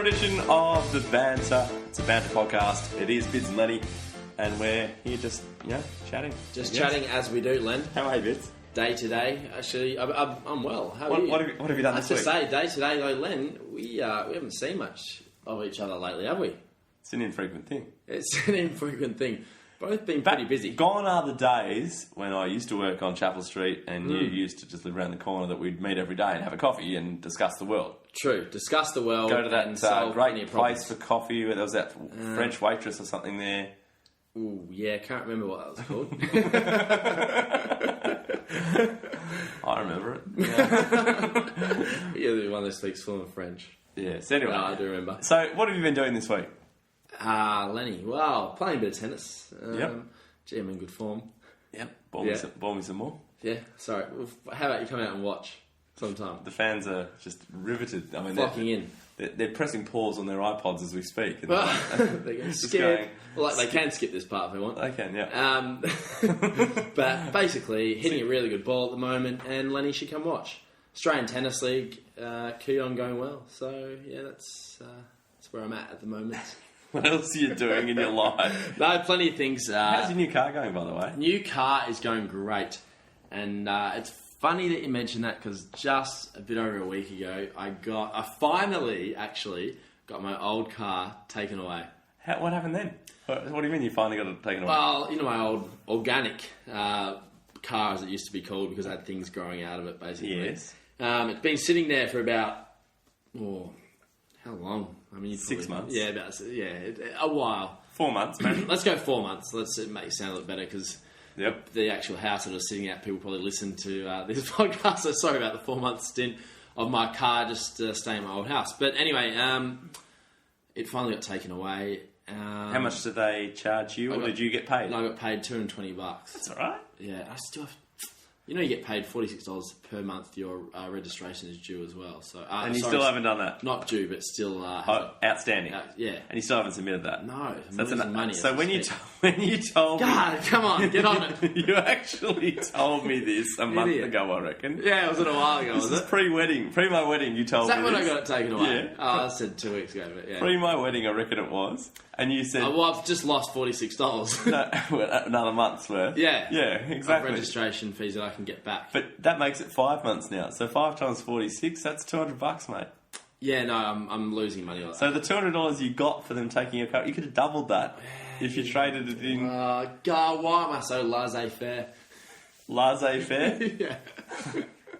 edition of the Banter. It's a Banter Podcast. It is Bids and Lenny, and we're here just, chatting. Just chatting as we do, Len. How are you, Bids? Day to day. Actually, I'm well. How are you? What have you done this week? I have to say, day to day though, Len, we haven't seen much of each other lately, have we? It's an infrequent thing. It's an infrequent thing. Both been pretty busy. Gone are the days when I used to work on Chapel Street and you used to just live around the corner, that we'd meet every day and have a coffee and discuss the world. True. Discuss the world. Go to that great place for coffee where there was that French waitress or something there. Ooh, yeah, can't remember what that was called. I remember it. Yeah, one that speaks fluent French. Yeah, so anyway. I do remember. So, what have you been doing this week? Lenny. Well, playing a bit of tennis. Yep. Gee, I'm in good form. Yep. Bore me some more. Yeah, sorry. How about you come out and watch sometime? The fans are just riveted. I mean, flocking in. They're pressing pause on their iPods as we speak. And they're going skip. Well, they can skip this part if they want. They can, yeah. But basically, hitting a really good ball at the moment, and Lenny should come watch. Australian Tennis League, Kuyon going well. So, yeah, that's where I'm at the moment. What else are you doing in your life? No, plenty of things. How's your new car going, by the way? New car is going great. And it's funny that you mentioned that, because just a bit over a week ago, I finally actually got my old car taken away. What happened then? What do you mean you finally got it taken away? Well, my old organic car, as it used to be called, because I had things growing out of it, basically. Yes. It's been sitting there for about, how long? I mean, 6 months. Yeah, a while. 4 months, maybe. Let's go 4 months. Let's make it sound a little better, because the actual house that I was sitting at, people probably listen to this podcast. So sorry about the 4 month stint of my car just staying in my old house. But anyway, it finally got taken away. How much did they charge you, or did you get paid? No, I got paid $220. That's all right. Yeah, I still have. You get paid $46 per month. Your registration is due as well. So, and you still haven't done that? Not due, but still outstanding. Yeah, and you still haven't submitted that. No, that's money. So when you told me, God, come on, get on it. You actually told me this a month ago, I reckon. Yeah, it was a while ago. This is pre-wedding, pre my wedding. You told me. Is that when I got it taken away? Yeah. I said 2 weeks ago, but yeah. Pre my wedding, I reckon it was. And you said... well, I've just lost $46. No, another month's worth. Yeah. Yeah, exactly. Of registration fees that I can get back. But that makes it 5 months now. So 5 times 46, that's $200, mate. Yeah, no, I'm losing money on that. So the $200 you got for them taking your car, you could have doubled that if you traded it in... God, why am I so laissez-faire? Laissez-faire? Yeah.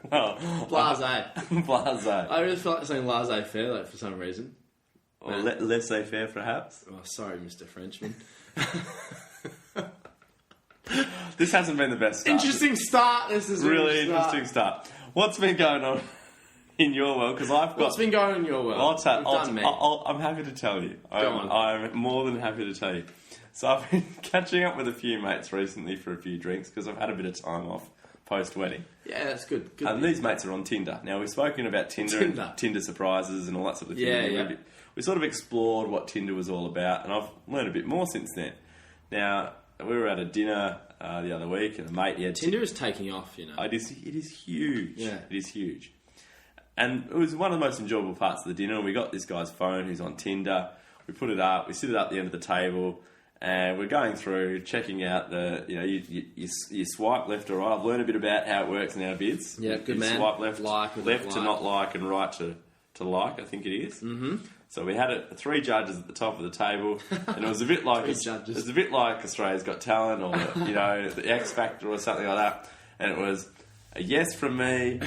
Well... Blasé. Blasé. I really feel like saying laissez-faire, though, for some reason. Or laissez-faire, perhaps? Oh, sorry, Mr. Frenchman. This hasn't been the best start. Interesting start. This is really interesting start. What's been going on in your world? Because I've got... What's been going on in your world? I'm happy to tell you. I'm more than happy to tell you. So I've been catching up with a few mates recently for a few drinks, because I've had a bit of time off post-wedding. Yeah, that's good. And these mates are on Tinder. Now, we've spoken about Tinder. And Tinder surprises and all that sort of thing. Yeah. We sort of explored what Tinder was all about, and I've learned a bit more since then. Now, we were at a dinner the other week, and a mate... Tinder is taking off, It is huge. Yeah. It is huge. And it was one of the most enjoyable parts of the dinner. We got this guy's phone who's on Tinder. We put it up. We sit it up at the end of the table. And we're going through, checking out you swipe left or right. I've learned a bit about how it works in our bids. Yeah, good man. Swipe left left to not like, and right to like, I think it is. Mm-hmm. So we had 3 judges at the top of the table, and it was a bit like it was a bit like Australia's Got Talent, or the X Factor or something like that. And it was a yes from me,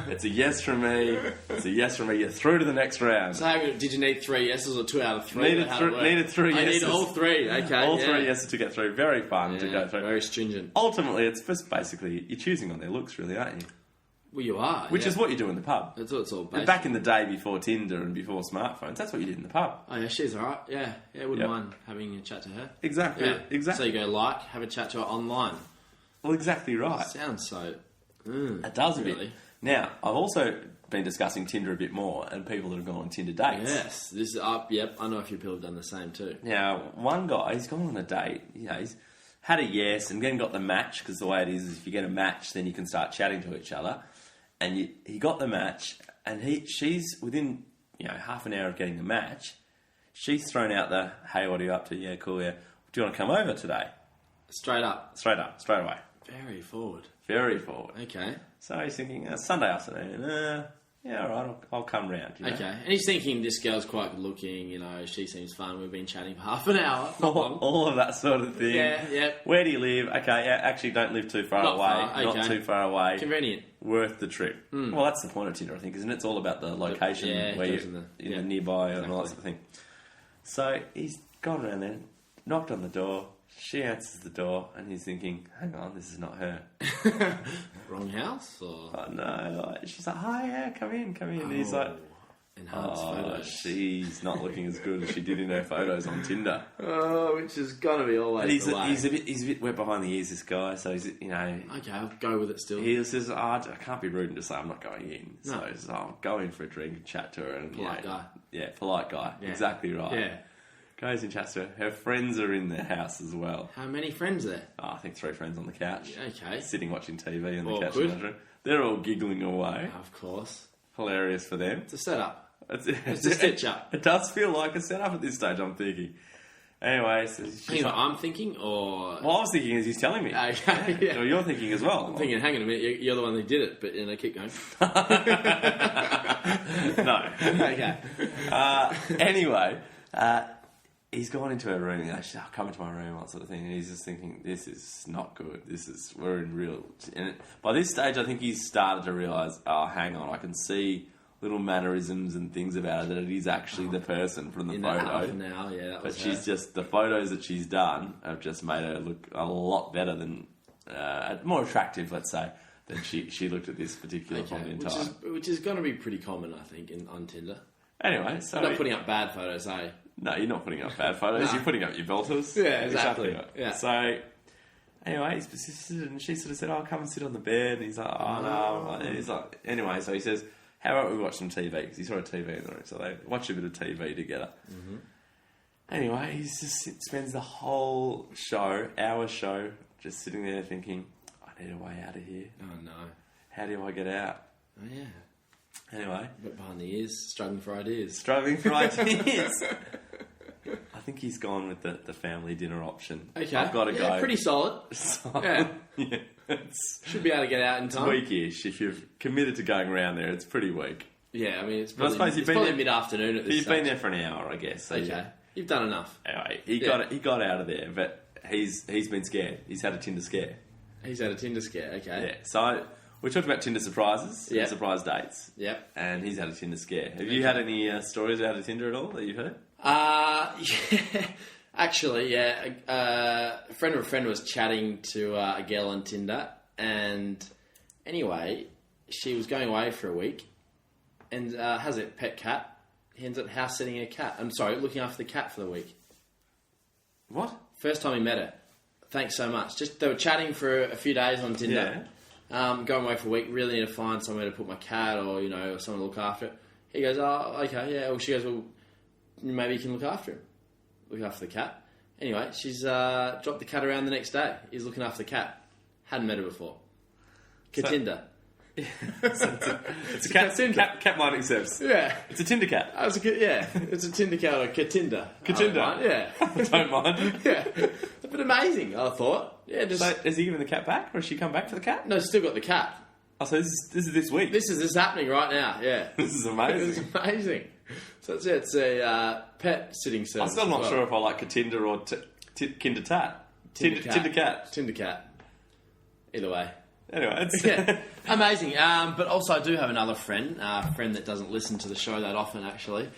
it's a yes from me, it's a yes from me. You're through to the next round. So did you need 3 yeses or 2 out of 3? Needed 3 yeses. I need all 3. Okay, all 3 yeses to get through. Very fun to go through. Very stringent. Ultimately, it's just basically you're choosing on their looks, really, aren't you? Well, you are. Which is what you do in the pub. That's what it's all based. Back in the day, before Tinder and before smartphones, that's what you did in the pub. Oh yeah, she's alright. Yeah, wouldn't mind having a chat to her. Exactly. Yeah. Exactly. So you go have a chat to her online. Well, exactly right. Sounds so. It does a bit. Now, I've also been discussing Tinder a bit more, and people that have gone on Tinder dates. Yes, this is up. Yep, I know a few people have done the same too. Now, one guy, he's gone on a date. He's had a yes, and then got the match, because the way it is if you get a match, then you can start chatting to each other. And he got the match, and she's within half an hour of getting the match, she's thrown out the, hey, what are you up to? Yeah, cool, yeah. Do you want to come over today? Straight up. Straight away. Very forward. Very forward. Okay. So he's thinking, Sunday afternoon, yeah, all right, I'll come round. Okay. And he's thinking, this girl's quite good looking, she seems fun. We've been chatting for half an hour. Not long. All of that sort of thing. Yeah. Where do you live? Okay, yeah, actually don't live too far away. Okay. Not too far away. Convenient. Worth the trip. Well, that's the point of Tinder, I think, isn't it? It's all about the location, where you're nearby and all that sort of thing. So he's gone around there, knocked on the door. She answers the door, and he's thinking, hang on, this is not her. Wrong house? Or? Oh, no. She's like, hi, yeah, come in. And he's like, enhanced photos. She's not looking as good as she did in her photos on Tinder. Oh, which is going to be always the way. He's a bit wet behind the ears, this guy, so he's, Okay, I'll go with it still. He says, I can't be rude and just say I'm not going in. No. So he's like, I'll go in for a drink and chat to her. And, polite guy. Yeah, polite guy. Yeah. Exactly right. Yeah. Goes and chats to her. Her friends are in the house as well. How many friends there? I think 3 friends on the couch. Okay. Sitting watching TV on the couch. Good. They're all giggling away. Of course. Hilarious for them. It's a setup. It's a stitch up. It does feel like a setup at this stage, I'm thinking. Anyway, so I'm thinking, or... Well, I was thinking as he's telling me. Okay, yeah. Or you're thinking as well. I'm thinking, hang on a minute, you're the one who did it, but keep going. No. Okay. Anyway, he's gone into her room and she's like, come into my room, that sort of thing. And he's just thinking, this is not good. We're in real... And by this stage, I think he's started to realise, hang on, I can see little mannerisms and things about her that it is actually the person from the photo. Now, yeah, that was but she's just... The photos that she's done have just made her look a lot better than... more attractive, let's say, than she looked at this particular point in time. Which is going to be pretty common, I think, on Tinder. Anyway, so... You're not putting up bad photos, eh? No, you're not putting up bad photos. No. You're putting up your belters. Yeah, exactly. Yeah. So, anyway, he's persisted, and she sort of said, come and sit on the bed. And he's like, no. And he's like, anyway, so he says, how about we watch some TV? Because he saw a TV in the room. So they watch a bit of TV together. Mm-hmm. Anyway, he just spends the whole hour show, just sitting there thinking, I need a way out of here. Oh, no. How do I get out? Oh, yeah. Anyway. But behind the ears, struggling for ideas. I think he's gone with the family dinner option. Okay. I've got to go. Pretty solid. Yeah. Should be able to get out in time. It's weak-ish. If you've committed to going around there, it's pretty weak. Yeah, I mean, it's probably mid-afternoon at this You've stage. been there for an hour, I guess. So okay. You've done enough. Anyway, he got out of there, but he's been scared. He's had a Tinder scare. He's had a Tinder scare, okay. Yeah, so... We talked about Tinder surprises, surprise dates. Yep. And he's had a Tinder scare. Have you had any stories out of Tinder at all that you've heard? Yeah. Actually, yeah. A friend of a friend was chatting to a girl on Tinder, and anyway, she was going away for a week, and has a pet cat. He ends up house sitting a cat. I'm sorry, looking after the cat for the week. What? First time he met her. Thanks so much. Just they were chatting for a few days on Tinder. Yeah. Going away for a week, really need to find somewhere to put my cat or, or someone to look after it. He goes, oh, okay, yeah. Well, she goes, well, maybe you can look after him. Look after the cat. Anyway, she's dropped the cat around the next day. He's looking after the cat. Hadn't met her before. Tinder. It's a cat minding service. Yeah. It's a Tinder cat. It's a Tinder cat or Tinder. Tinder. Yeah. I don't mind. Yeah. But amazing, I thought. Yeah, just... So, has he given the cat back, or has she come back for the cat? No, still got the cat. Oh, so this is this week? This is happening right now, yeah. This is amazing. This is amazing. So that's it. It's a pet sitting service. I'm still not sure if I like Tinder or Kinder Tat. Tinder cat. Tinder cat. Either way. Anyway, it's... Yeah. Amazing. But also I do have another friend, a friend that doesn't listen to the show that often, actually.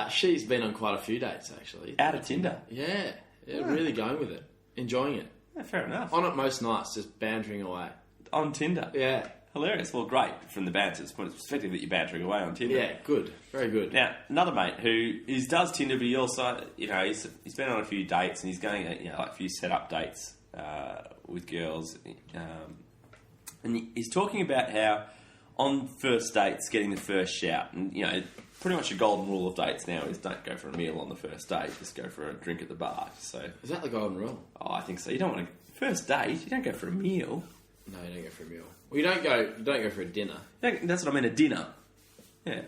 She's been on quite a few dates, actually. Out of Tinder? Yeah. Really going with it. Enjoying it. Yeah, fair enough. On it most nights, just bantering away. On Tinder? Yeah. Hilarious. Well, great from the banter's perspective that you're bantering away on Tinder. Yeah, good. Very good. Now, another mate who does Tinder, but he also, he's been on a few dates and he's going, like a few set-up dates with girls. And he's talking about how on first dates, getting the first shout, and, pretty much a golden rule of dates now is don't go for a meal on the first date, just go for a drink at the bar. So is that the golden rule? Oh, I think so. You don't want to first date. You don't go for a meal. No, you don't go for a meal. Well, you don't go for a dinner. That's what I mean. A dinner. Yeah.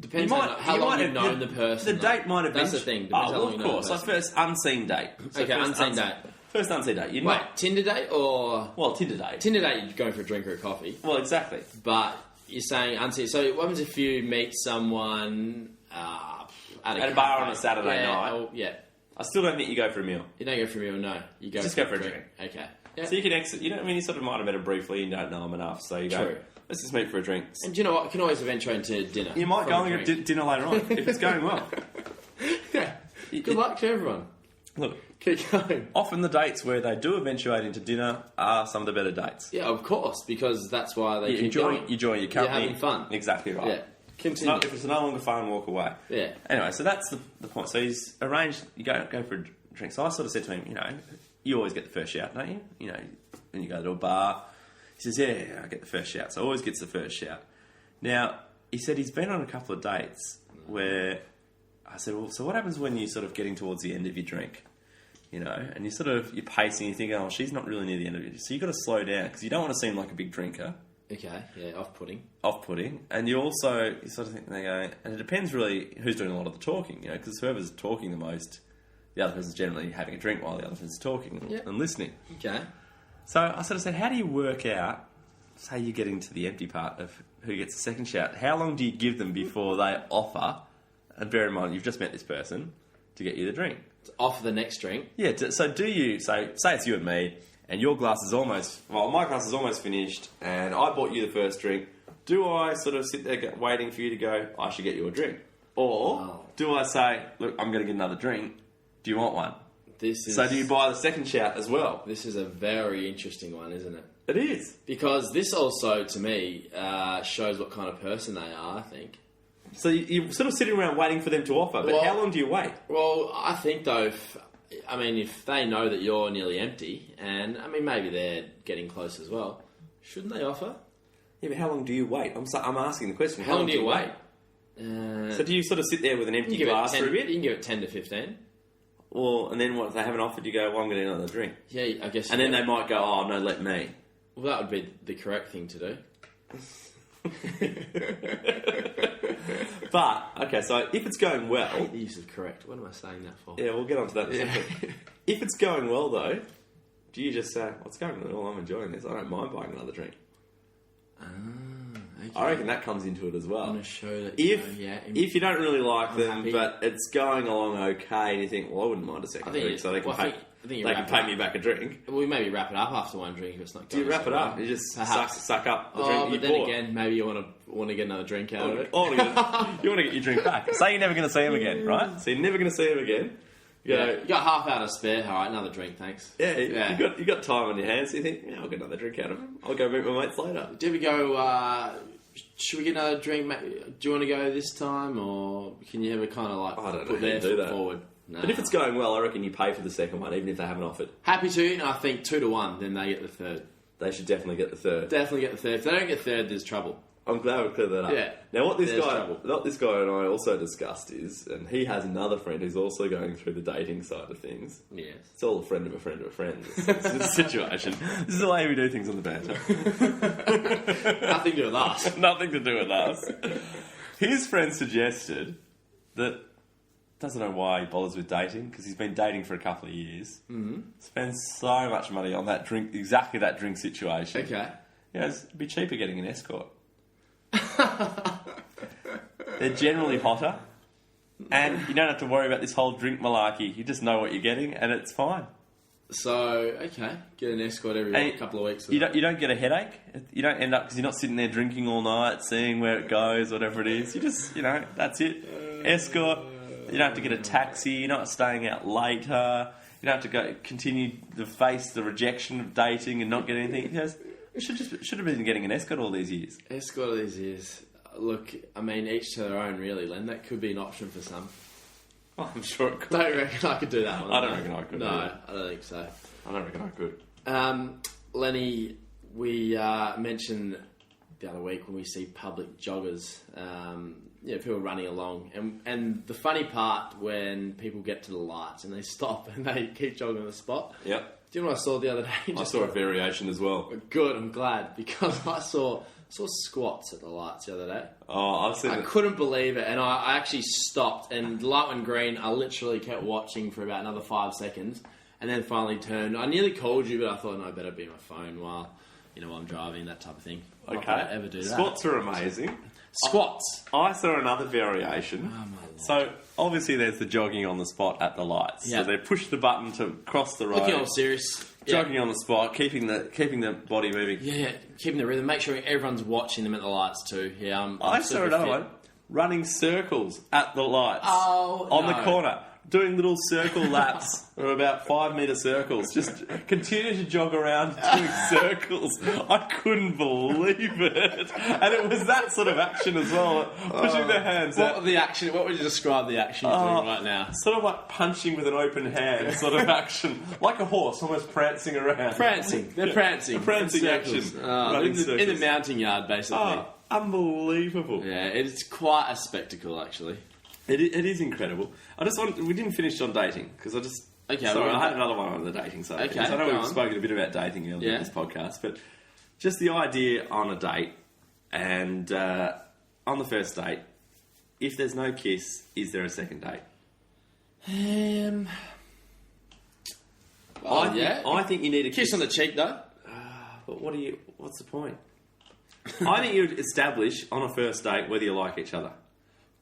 Depends on how long you've known the person. The date might have been... That's the thing. Depends how long of course. So first unseen date. Okay, unseen date. First unseen date. Wait, Tinder date or... Well, Tinder date. Tinder date, you're going for a drink or a coffee. Well, exactly. But you're saying unseen... So what happens if you meet someone at a bar on a Saturday night? I still don't think you go for a meal. You don't go for a meal, no. You just go for a drink. Okay. Yeah. So you can exit... you sort of might have met her briefly and don't know them enough. So you go... True. Let's just meet for a drink. And do you know what? You can always eventuate into dinner. You might go and get dinner later on if it's going well. Yeah. Good luck to everyone. Look, keep going. Often the dates where they do eventuate into dinner are some of the better dates. Yeah, of course, because that's why they keep enjoy going. your company. You're having fun. Exactly right. Yeah. Continue. If it's no longer fun, walk away. Yeah. Anyway, so that's the point. So he's arranged, you go for a drink. So I sort of said to him, you always get the first shout, don't you? When you go to a bar. He says, yeah, I get the first shout. So always gets the first shout. Now, he said he's been on a couple of dates where I said, well, so what happens when you're sort of getting towards the end of your drink? And you're pacing, you think, oh, she's not really near the end of it. So you've got to slow down because you don't want to seem like a big drinker. Okay, yeah, Off-putting. And you sort of think, and it depends really who's doing a lot of the talking, because whoever's talking the most, the other person's generally having a drink while the other person's talking and listening. Okay. So I sort of said, how do you work out, say you're getting to the empty part of who gets the second shout, how long do you give them before they offer, and bear in mind you've just met this person, to get you the drink? To offer the next drink? Yeah, so do you, say it's you and me, and your glass is my glass is almost finished, and I bought you the first drink, do I sort of sit there waiting for you to go, I should get you a drink? Or do I say, look, I'm going to get another drink, do you want one? So do you buy the second shout as well? This is a very interesting one, isn't it? It is. Because this also, to me, shows what kind of person they are, I think. So you're sort of sitting around waiting for them to offer, but how long do you wait? Well, I think, though, if they know that you're nearly empty, and, maybe they're getting close as well, shouldn't they offer? Yeah, but how long do you wait? I'm asking the question. How long do you wait? So do you sort of sit there with an empty glass for a bit? You can give it 10 to 15. Well, and then what, if they haven't offered, you go, well, I'm going to get another drink. Yeah, I guess. And then they might go, oh, no, let me. Well, that would be the correct thing to do. But, okay, so if it's going well... I hate the use of correct. What am I saying that for? Yeah, we'll get onto that in a second. If it's going well, though, do you just say, well, it's going well, I'm enjoying this, I don't mind buying another drink? Okay. I reckon that comes into it as well. I'm going to show that if you don't really like them, happy. But it's going along okay, and you think, well, I wouldn't mind a second drink, so they can pay me back a drink. We maybe wrap it up after one drink if it's not going. Do you wrap it up? You just suck up the drink but you then again, maybe you want to get another drink out of it. You want to get your drink back. Say you're never going to see him again, right? So you're never going to see him again. You got half hour to spare. All right, another drink, thanks. Yeah. You got time on your hands. So you think, I'll get another drink out of him. I'll go meet my mates later. Do we go? Should we get another drink? Do you want to go this time, or can you ever kind of like I don't know put their foot forward? No. But if it's going well, I reckon you pay for the second one, even if they haven't offered. Happy to, and I think 2-1, then they get the third. They should definitely get the third. Definitely get the third. If they don't get third, there's trouble. I'm glad we cleared that up. Yeah. Now, what this guy and I also discussed is, and he has another friend who's also going through the dating side of things. Yes. It's all a friend of a friend of a friend. It's a situation. This is the way we do things on the Banter. Nothing to do with us. Nothing to do with us. His friend suggested that, doesn't know why he bothers with dating, because he's been dating for a couple of years. Mm-hmm. Spends so much money on that drink, exactly that drink situation. Okay. It'd be cheaper getting an escort. They're generally hotter, and you don't have to worry about this whole drink malarkey. You just know what you're getting, and it's fine. So, get an escort every couple of weeks. You don't get a headache. You don't end up, because you're not sitting there drinking all night, seeing where it goes, whatever it is. You just, that's it. Escort. You don't have to get a taxi. You're not staying out later. You don't have to continue to face the rejection of dating and not get anything. You should have been getting an escort all these years. Escort all these years. Look, each to their own, really, Len. That could be an option for some. Oh, I'm sure it could. Don't reckon I could do that one. I don't reckon I could. No, I don't think so. I don't reckon I could. Lenny, we mentioned the other week when we see public joggers, people running along. And the funny part when people get to the lights and they stop and they keep jogging on the spot. Yep. Do you know what I saw the other day? I saw a variation as well. Good, I'm glad, because I saw saw squats at the lights the other day. Oh, I've seen I couldn't believe it, and I actually stopped, and the light went green. I literally kept watching for about another 5 seconds, and then finally turned. I nearly called you, but I thought, no, I better be on my phone while I'm driving, that type of thing. Okay. Not that I ever do that. Squats are amazing. Squats. I saw another variation. Oh, my Lord. So, obviously, there's the jogging on the spot at the lights. Yeah. So they push the button to cross the road. Looking all serious. Jogging on the spot, keeping the body moving. Yeah, keeping the rhythm. Make sure everyone's watching them at the lights too. Yeah, I saw another one. Running circles at the lights. On the corner. Doing little circle laps, or about 5 metre circles. Just continue to jog around doing circles. I couldn't believe it. And it was that sort of action as well. Pushing their hands out. What would you describe the action you're doing right now? Sort of like punching with an open hand sort of action. Like a horse, almost prancing around. Prancing. They're prancing. Prancing action. In the mounting yard, basically. Oh, unbelievable. Yeah, it's quite a spectacle, actually. It is incredible. We didn't finish on dating, because I had another one on the dating side. Okay, I know we've spoken a bit about dating earlier in this podcast, but just the idea on a date, and on the first date, if there's no kiss, is there a second date? I think you need a kiss on the cheek, though. But what's the point? I think you'd establish on a first date whether you like each other.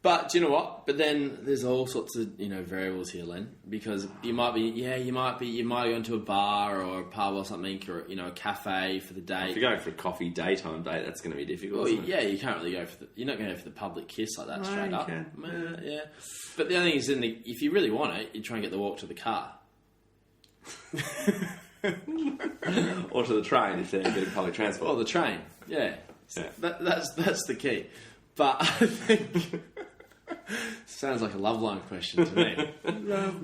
But do you know what? But then there's all sorts of variables here, Len. Because you might go into a bar or a pub or something, or a cafe for the date. If you're going for a coffee daytime date, that's going to be difficult. Well, yeah, you can't really you're not going to go for the public kiss like that straight up. Yeah. But the other thing is, if you really want it, you try and get the walk to the car. Or to the train if they're getting public transport. Or the train, yeah. That's the key. But I think sounds like a love line question to me. Love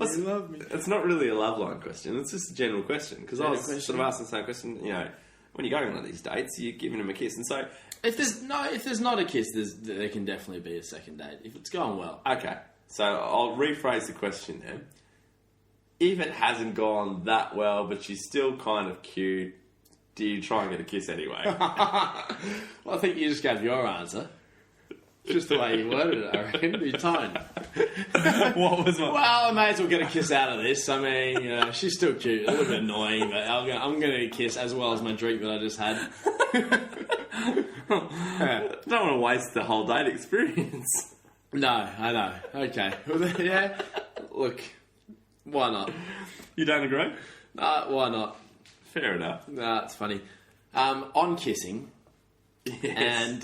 me. It's not really a love line question. It's just a general question. Because I was sort of asking the same question. When you're going on one of these dates, you're giving them a kiss, and so if there's not a kiss, there can definitely be a second date if it's going well. Okay, so I'll rephrase the question then. If it hasn't gone that well, but she's still kind of cute, do you try and get a kiss anyway? Well, I think you just gave your answer. Just the way you worded it, I reckon. Your tone. What was my... Well, I may as well get a kiss out of this. I mean, she's still cute. A little bit annoying, but I'm going to kiss as well as my drink that I just had. Don't want to waste the whole date experience. No, I know. Okay. Yeah. Look, why not? You don't agree? Why not? Fair enough. It's funny. On kissing, yes.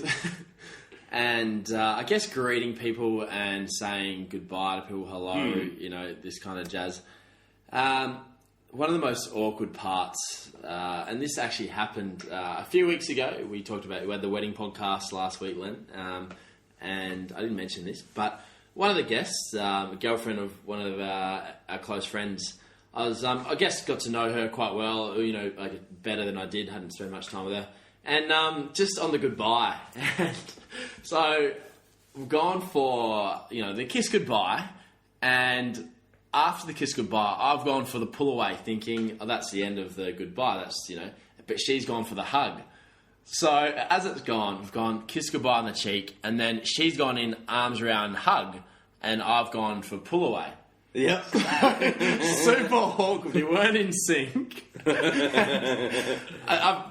and I guess greeting people and saying goodbye to people, hello, this kind of jazz. One of the most awkward parts, and this actually happened a few weeks ago. We had the wedding podcast last week, Len, and I didn't mention this, but one of the guests, a girlfriend of one of our close friends, I guess got to know her quite well, better than I did, hadn't spent much time with her. And just on the goodbye. And so we've gone for, the kiss goodbye. And after the kiss goodbye, I've gone for the pull away thinking, that's the end of the goodbye. But she's gone for the hug. So as it's gone, we've gone kiss goodbye on the cheek. And then she's gone in arms around hug. And I've gone for pull away. Yep. Super awkward. We weren't in sync.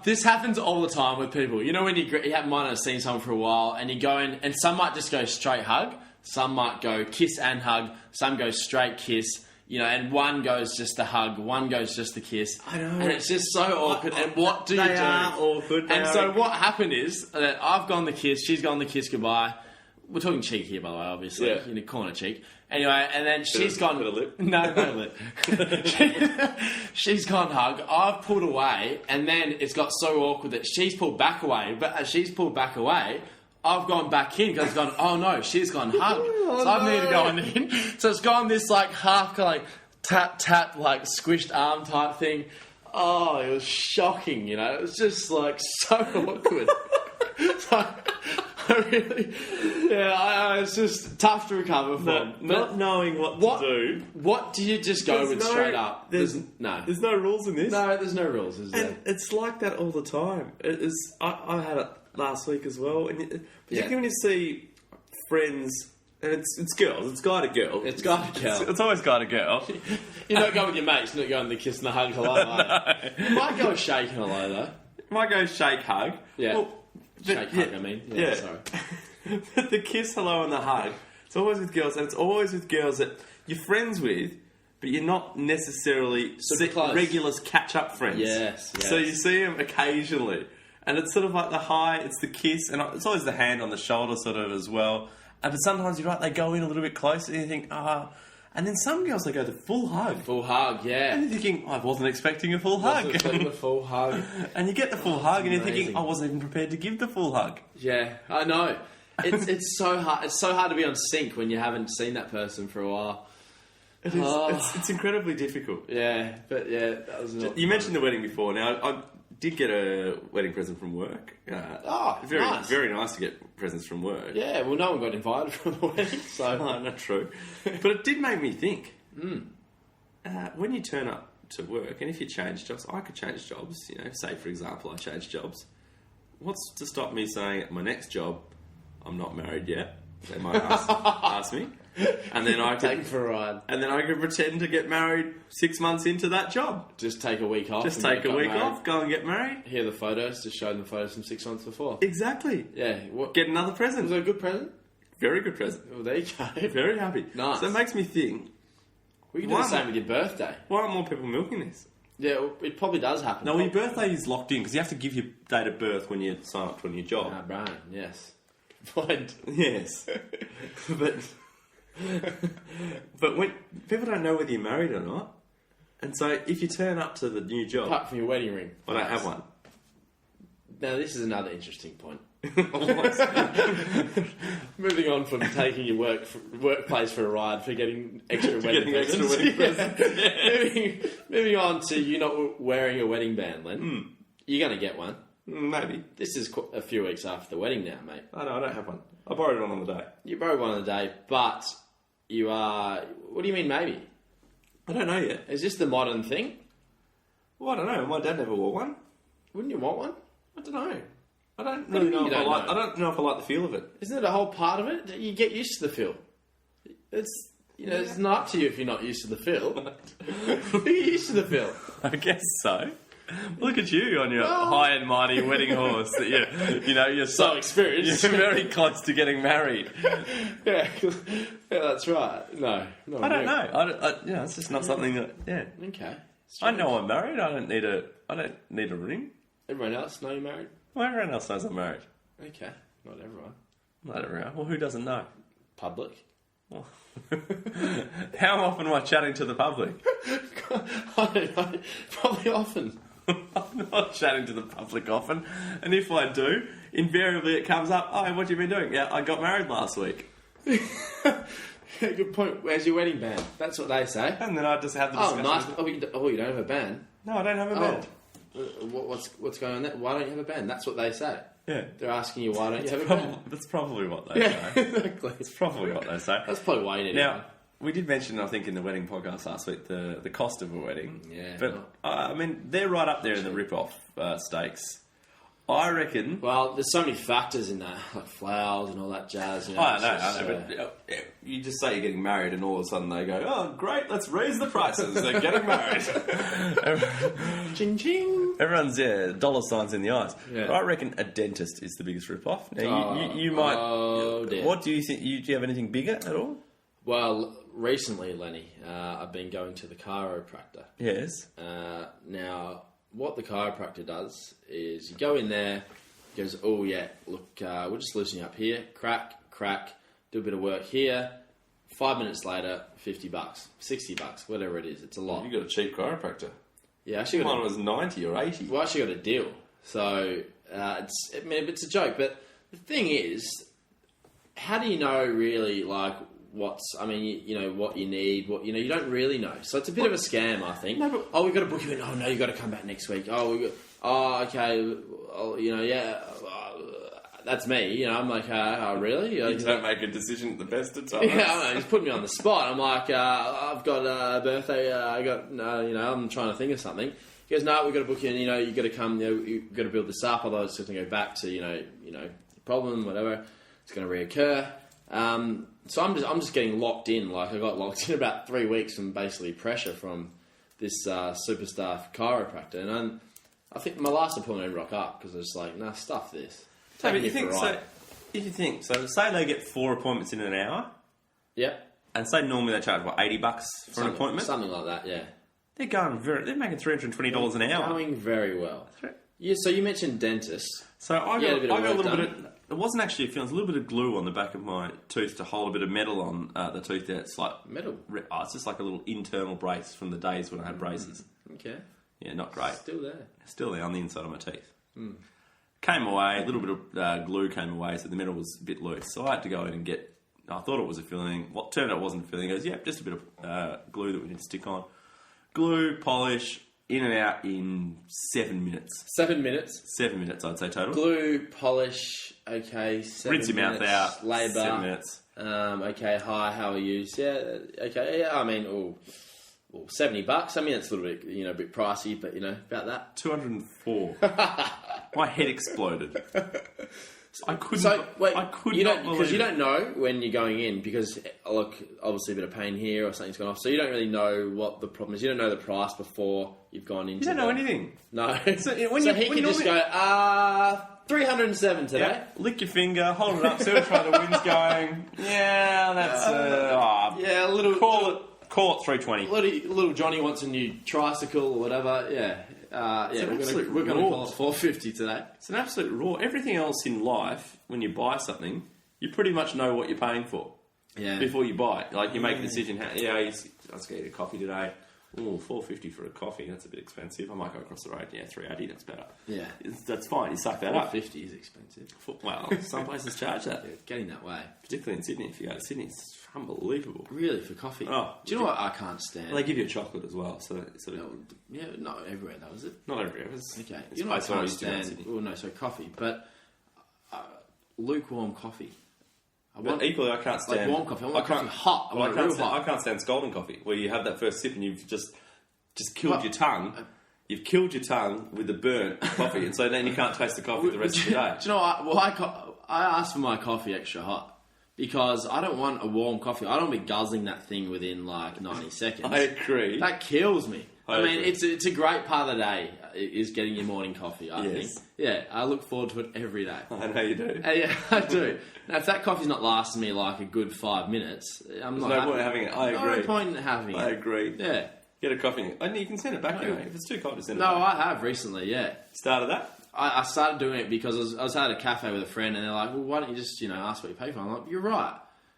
This happens all the time with people. When you might have seen someone for a while and you go in, and some might just go straight hug, some might go kiss and hug, some go straight kiss, and one goes just the hug, one goes just the kiss. I know. And it's just so awkward. And what do you do? They are awkward. And so what happened is that I've gone the kiss, she's gone the kiss goodbye. We're talking cheek here, by the way, obviously. Yeah. In the corner cheek. Anyway, and then she's gone... Bit of lip? No lip. She's gone hug. I've pulled away, and then it's got so awkward that she's pulled back away. But as she's pulled back away, I've gone back in because it's gone, oh no, she's gone hug. So I've needed to go in. So it's gone this half tap, squished arm type thing. Oh, it was shocking, It was just so awkward. So Really? Yeah, it's just tough to recover from. Not knowing what to do. What do you just go with straight up? There's no rules in this. No, there's no rules, is there? And it's like that all the time. I had it last week as well. And particularly when you see friends... And it's girls. It's guy to girl. It's guy to girl. It's always guy to girl. You're not going with your mates. You're not going the kiss and the hug hello. No. You might go shake hello though. Might go shake hug. Yeah. Well, shake hug. I mean. Yeah. Sorry. The kiss hello and the hug. It's always with girls, and it's always with girls that you're friends with, but you're not necessarily regular catch-up friends. Yes. So you see them occasionally, and it's sort of like the hi. It's the kiss, and it's always the hand on the shoulder, sort of as well. But sometimes you're right, they go in a little bit closer and you think, and then some girls, they go the full hug. Full hug, yeah. And you're thinking, I wasn't expecting a full hug. The full hug. And you get the full hug and you're thinking, I wasn't even prepared to give the full hug. Yeah, I know. It's so hard. It's so hard to be on sync when you haven't seen that person for a while. It is. It's incredibly difficult. Yeah, but that was not... You mentioned the wedding before. Now, I did get a wedding present from work. Very nice. Very nice to get presents from work. Yeah, well, no one got invited from the wedding, so... No, not true. But it did make me think. When you turn up to work, and if you change jobs, I could change jobs, say, for example, I change jobs. What's to stop me saying at my next job, I'm not married yet? They might ask me. And then I could take for a ride. And then I could pretend to get married 6 months into that job. Just take a week off. Just take a week off, go and get married. Hear the photos, just show them the photos from 6 months before. Exactly. Yeah. Get another present. Was it a good present? Very good present. Well, there you go. Very happy. Nice. So it makes me think... We can do the same with your birthday. Why aren't more people milking this? Yeah, well, it probably does happen. No, well, your birthday is locked in because you have to give your date of birth when you sign up to a new job. Brian, yes. Point. Yes. But when people don't know whether you're married or not, and so if you turn up to the new job... Apart from your wedding ring. I don't have one. Now, this is another interesting point. Moving on from taking your workplace for a ride for getting extra wedding presents. Moving on to you not wearing a wedding band, Len. You're going to get one. Maybe. This is a few weeks after the wedding now, mate. I know, I don't have one. I borrowed one on the day. You borrowed one on the day, but you are... What do you mean maybe? I don't know yet. Is this the modern thing? Well, I don't know. My dad never wore one. Wouldn't you want one? I don't know. I don't really know if I like... I don't know if I like the feel of it. Isn't it a whole part of it? You get used to the feel. It's... it's not up to you if you're not used to the feel. You're used to the feel. I guess so. Look at you on your high and mighty wedding horse. That you're so experienced. You're very close to getting married. Yeah, that's right. No, I don't know. It's just not something that. Yeah. Okay. I know I'm married. I don't need a ring. Everyone else know you're married? Well, everyone else knows I'm married. Okay, not everyone. Not everyone. Well, who doesn't know? Public. Well, how often am I chatting to the public? I don't know. Probably often. I'm not chatting to the public often, and if I do, invariably it comes up, what have you been doing? Yeah, I got married last week. Good point. Where's your wedding band? That's what they say. And then I just have the discussion. Nice. You don't have a band? No, I don't have a band. What's going on there? Why don't you have a band? That's what they say. Yeah. They're asking you, why don't you have a band? That's probably what they say. Exactly. It's probably what they say. That's probably why you need Now, we did mention, I think, in the wedding podcast last week, the cost of a wedding. Yeah. But, they're right up there in the rip-off stakes. I reckon... Well, there's so many factors in that, like flowers and all that jazz. I know, but you just say you're getting married and all of a sudden they go, oh, great, let's raise the prices. They're getting married. Ching, ching. Everyone's, dollar signs in the eyes. Yeah. But I reckon a dentist is the biggest rip-off. Now, you might... Oh, dear. What do you think? Do you have anything bigger at all? Well, recently, Lenny, I've been going to the chiropractor. Yes. Now, what the chiropractor does is you go in there, goes, oh yeah, look, we're just loosening up here, crack, do a bit of work here. 5 minutes later, $50, $60, whatever it is. It's a lot. You got a cheap chiropractor. Yeah, actually mine was 90 or 80. Well, I actually got a deal. So it's a joke, but the thing is, how do you know really like what you need, you don't really know. So it's a bit of a scam, I think. No, but, we've got to book you in. Oh no, you got to come back next week. Okay. that's me. You know, I'm like, oh, really? You don't make a decision at the best of times. Yeah, I don't know. He's put me on the spot. I'm like, I've got a birthday. I got, I'm trying to think of something. He goes, no, we've got to book in. You know, you got to come. You've got to build this up. Otherwise, it's going to go back to you know, problem, whatever. It's going to reoccur. So I'm just getting locked in. Like I got locked in about 3 weeks from basically pressure from this superstar chiropractor, and I think my last appointment didn't rock up because I was like, nah, stuff this. So, but you think so? If you think so, say they get 4 appointments in an hour. Yep. And say normally they charge $80 for an appointment. Something like that. Yeah. They're making $320 an hour. Going very well. Yeah. So you mentioned dentists. So I got a little bit of. It wasn't actually a feeling. It was a little bit of glue on the back of my tooth to hold a bit of metal on the tooth there. It's like metal. It's just like a little internal brace from the days when I had braces. Okay. Yeah, not great. Still there on the inside of my teeth. Came away. A little bit of glue came away, so the metal was a bit loose. So I had to go in and get. I thought it was a filling. What turned out it wasn't a filling. He goes, yeah, just a bit of glue that we need to stick on. Glue, polish, in and out in 7 minutes. 7 minutes? 7 minutes, I'd say, total. Glue, polish, okay, 7 minutes. Rinse your mouth out, labour. 7 minutes. Okay, hi, how are you? Yeah, okay, yeah, I mean, $70. I mean, it's a little bit, a bit pricey, but, about that. 204. My head exploded. I couldn't. Because you don't know when you're going in because look, obviously a bit of pain here or something's gone off, so you don't really know what the problem is. You don't know the price before you've gone into. You don't know anything. No. So he can just go 307 today. Yeah, lick your finger, hold it up, see which way the wind's going. Yeah, that's call it 320. Little Johnny wants a new tricycle or whatever. Yeah. We're going to call it 450 today. It's an absolute raw. Everything else in life, when you buy something, you pretty much know what you're paying for. Yeah. Before you buy it, like you make a decision. Let's go get a coffee today. Oh, $4.50 for a coffee. That's a bit expensive. I might go across the road. Yeah, $3.80. That's better. Yeah, that's fine. You suck that up. $4.50 is expensive. Well, some places charge that. Yeah, getting that way, particularly in Sydney. If you go to Sydney, it's unbelievable. Really, for coffee? Oh, do you know what I can't stand? Well, they give you a chocolate as well, so yeah, not everywhere though, is it? Not everywhere. Okay, you know what I can't stand? Well, no, so coffee, but lukewarm coffee. Equally, I can't stand warm coffee. I want coffee hot. I can't stand scalding coffee, where you have that first sip and you've just killed your tongue. You've killed your tongue with the burnt coffee, and so then you can't taste the coffee the rest of the day. Do you know what? I asked for my coffee extra hot because I don't want a warm coffee. I don't want to be guzzling that thing within like 90 seconds. I agree. That kills me. I mean, it's a great part of the day is getting your morning coffee, I think. Yeah, I look forward to it every day. I know you do. Yeah, I do. Now, if that coffee's not lasting me like a good 5 minutes, There's no point in having it. I agree. No point in having it. I agree. Yeah. Get a coffee. And you can send it back anyway. If it's too cold, just send it back. No, I have recently, yeah. Started that? I started doing it because I was at a cafe with a friend and they're like, well, why don't you just, ask what you pay for? I'm like, you're right.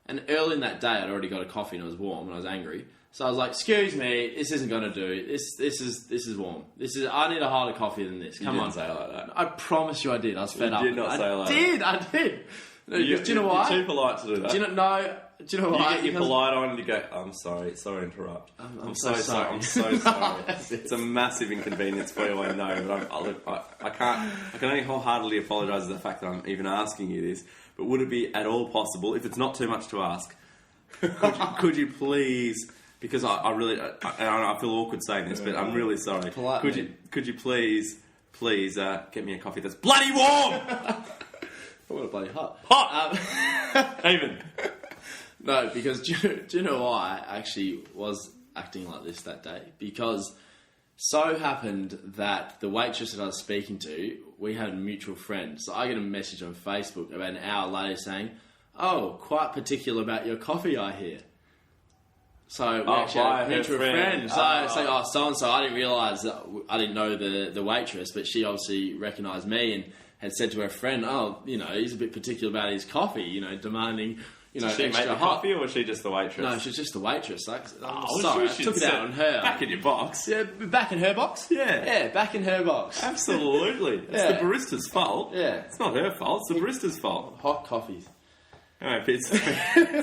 And early in that day, I'd already got a coffee and it was warm and I was angry. So I was like, excuse me, this isn't going to do. This is warm. I need a harder coffee than this. Come on. You didn't say it like that. I promise you I did. I was fed up. You did not say it like that. I did. No, do you know why? You're too polite to do that. Do you know why? You get your polite on and you go, I'm sorry to interrupt. I'm so sorry. I'm so sorry. It's a massive inconvenience for you, I know, but I can only wholeheartedly apologise for the fact that I'm even asking you this, but would it be at all possible, if it's not too much to ask, could you please, because I really, I feel awkward saying this, but I'm really sorry. Politely. Could you please get me a coffee that's bloody warm? I want it bloody hot. Even. No, because do you know why I actually was acting like this that day? Because so happened that the waitress that I was speaking to, we had a mutual friend. So I get a message on Facebook about an hour later saying, oh, quite particular about your coffee, I hear. So we actually had a mutual friend. So I say, so-and-so, I didn't realise that I didn't know the waitress, but she obviously recognised me and had said to her friend, he's a bit particular about his coffee, demanding... Did she make the coffee, or was she just the waitress? No, she was just the waitress. Sorry, I took it out on her. Back in your box. Yeah, back in her box? Yeah, back in her box. Absolutely. It's the barista's fault. Yeah. It's not her fault, it's the barista's fault. Hot coffees. Alright, it's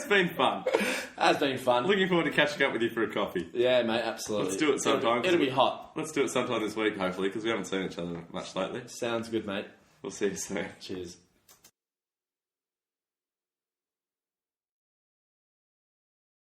been fun. It has been fun. Looking forward to catching up with you for a coffee. Yeah, mate, absolutely. Let's do it sometime. It'll be hot. Let's do it sometime this week, hopefully, because we haven't seen each other much lately. Sounds good, mate. We'll see you soon. Cheers.